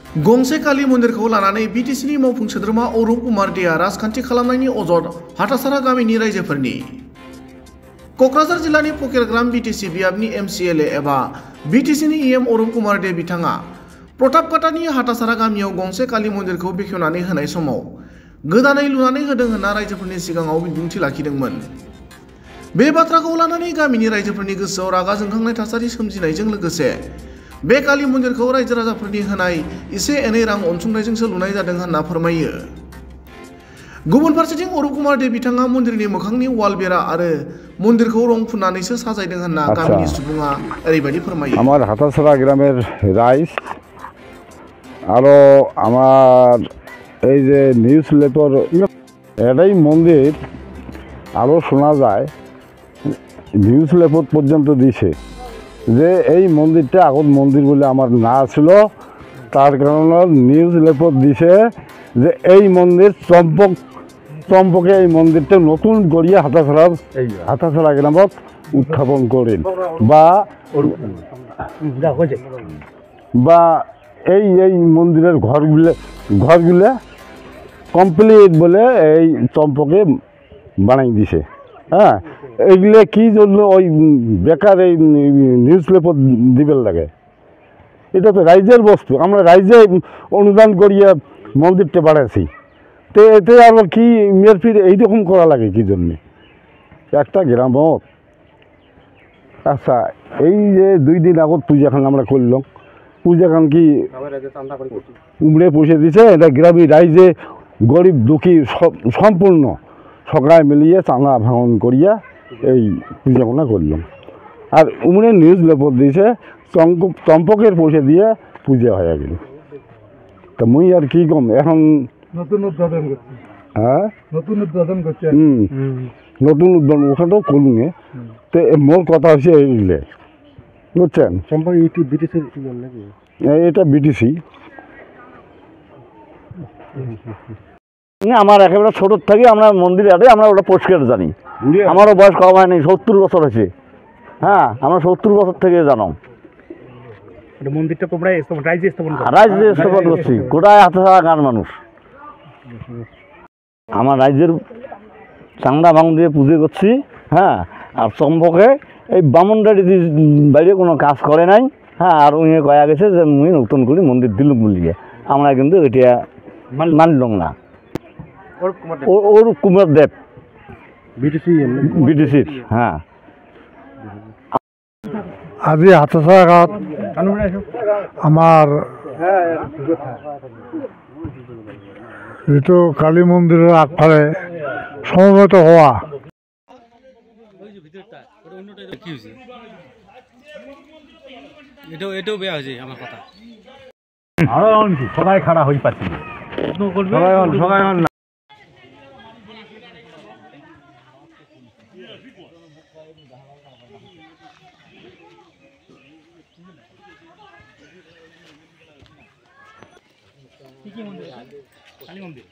गंसे काली मन्दिरखौ लानानै बिटिसिनि मावफुं सोद्रोमा अरुप कुमार देआ राजखान्थि खालामनायनि अजद हाथासारा गामिनि रायजोफोरनि। कक्राझार जिल्लानि फकिरग्राम बिटिसि बियाबनि एमसिएलए एबा बिटिसिनि इएम अरुप कुमार दे बिथाङा प्रतापकाटानि हाथासारा गामियाव गंसे काली मन्दिरखौ बेखेवनानै होनाय समाव गोदानै लुनानै होदों होनना रायजोफोरनि सिगाङाव बिबुंथि लाखिदोंमोन। बे बाथ्राखौ लानानै गामिनि रायजोफोरनि गोसोआव रागा जोंखांनाय थासारि सोमजिनायजों लोगोसे बे काली मन्दिरखौ रायजो राजाफोरनि होनाय एसे एनै रां अनसुंथाइजोंसो लुनाय जादों होनना फोरमायो। गुबुन फारसेथिं अरुप कुमार दे बिथाङा मन्दिरनि मोखांनि वाल बेरा आरो मन्दिरखौ रं फुननानैसो साजायदों होनना गामिनि सुबुङा ओरैबायदि फोरमायो। আমার হাতাছড়া গ্রামের রাইস আরো আমার এই যে নিউজ লেটার এটাই মন্দির আরো শোনা যায় নিউজ লেটার পর্যন্ত দিছে যে এই মন্দিরটা আগত মন্দির বলে আমার না ছিল, তার কারণে নিউজ লেটার দিছে যে এই মন্দির চম্পকে এই মন্দিরটা নতুন গড়িয়ে হাতাছড়া গ্রামত উত্থাপন করেন বা এই এই মন্দিরের ঘরগুলো কমপ্লিট বলে এই চম্পকে বানাই দিছে। হ্যাঁ, এইগুলো কি জন্য ওই বেকার এই নিউজ পেপার দিবেন লাগে? এটা তো রাইজের বস্তু, আমরা রাইজে অনুদান করিয়ে মন্দিরটা বাড়াইছি, তো এতে আবার কি মেয়ের ফির এইরকম করা লাগে কি জন্যে একটা গ্রামত? আচ্ছা, এই যে 2 দিন আগত পূজাখান আমরা করলাম, পূজাখান কি উমড়ে পৌঁছে দিছে? এটা গ্রামী রাইজে গরিব দুঃখী সম্পূর্ণ সকায় মিলিয়ে চাঁদা ভাঙন করিয়া এই পূজাখানা করলাম, আর উমড়ে নিউজ লেপর দিয়েছে চম্পকের পয়সা দিয়ে পূজা হয়ে গেল। তা মুই আর কি কম এখন নতুন উদ্বোধন করছি। হ্যাঁ, নতুন উদ্বোধন করছি। নতুন উদ্বোধন ওখানেও করুন। তো মোর কথা হচ্ছে এইগুলো, বুঝছেন? এটা বিটিসি। আমার একেবারে ছোটোর থেকে আমরা মন্দিরে আগে আমরা ওটা পরিষ্কার জানি। আমারও বয়স কম হয়নি, 70 বছর হয়েছে। হ্যাঁ, আমরা 70 বছর থেকে জানো মন্দিরটা তোমরা রাইজে স্থাপন করছি, গোটায় হাতাছড়া গান মানুষ। আমার রাজ্যের চাংড়া ভাঙ দিয়ে পুজো করছি। হ্যাঁ, আর চম্পকে এই বামনডাড়ি বাইরে কোনো কাজ করে নাই। হ্যাঁ, আর উনি কয়া গেছে যে মুই নতুন করে মন্দির দিলুম বলিয়ে, আমরা কিন্তু এটা মানলাম না। অরূপ কুমার দেব বিটিসির। হ্যাঁ, আজি হাতাছড়া গাঁৱত আমাৰ যিটো কালী মন্দিৰৰ আগফালে সমবেত হোৱা সবাই খাড়া হয়ে পাচ্ছি কালী মন্দির